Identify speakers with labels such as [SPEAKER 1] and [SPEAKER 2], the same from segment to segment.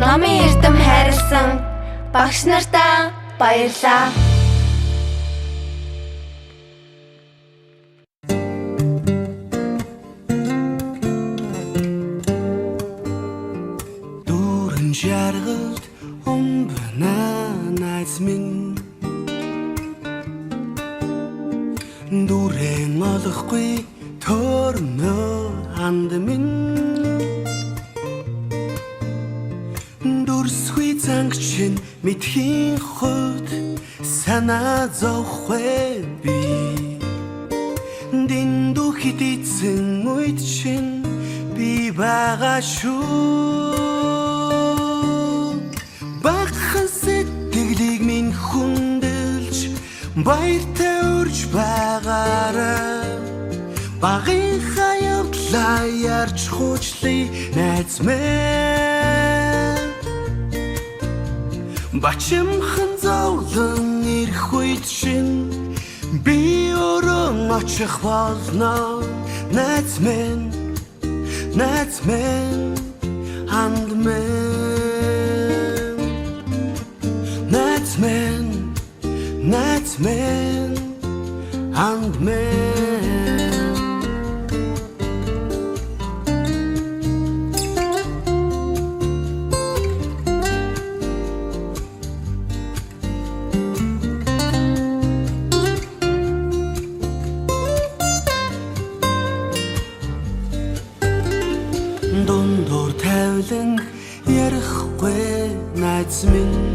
[SPEAKER 1] Номын эрдэм хайрлсан багш нартаа баярлалаа.
[SPEAKER 2] Дүүрэн жаргалд омбна найз минь дүүрэн олохгүй төрнө ханд минь дүрсгүй зангчин мэдхийн хот санаа зовхгүй би дэндүү хитийцэн үед чин би байгаа шүү багхан сэтгэлийг минь хүндэлж баяртай урьж байгаарай багын хаявдлаа ярьж хуучлаа найз минь бачимхан зовлон ирэх үед чинь би өрөн очих болно найз минь ханд минь найз минь ханд минь дундуур тавилан ярихгүй найз минь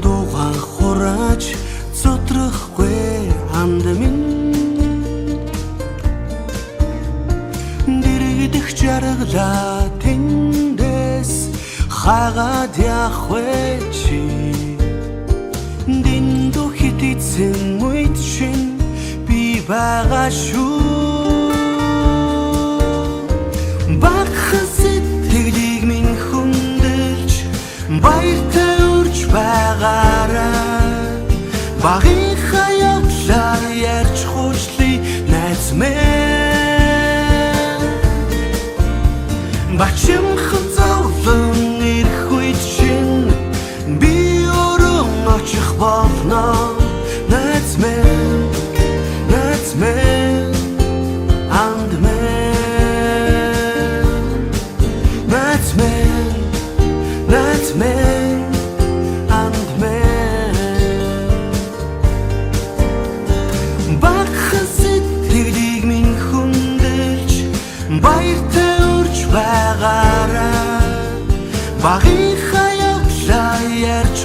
[SPEAKER 2] дугаан хурааж зодрахгүй ханд минь дэрэгдэх жаргалаа тэндээс хагаад явахгүй чи дэндүү хитийцэн үед чинь би байгаа шүү багхан сэтгэлийг минь хүндэлж баяртай урьж байгаарай багын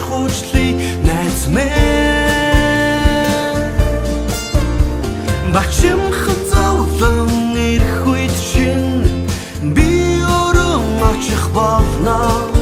[SPEAKER 2] хуучлыг найз минь бачимхан зовлон ирэх үед чинь би өөрөө очих болно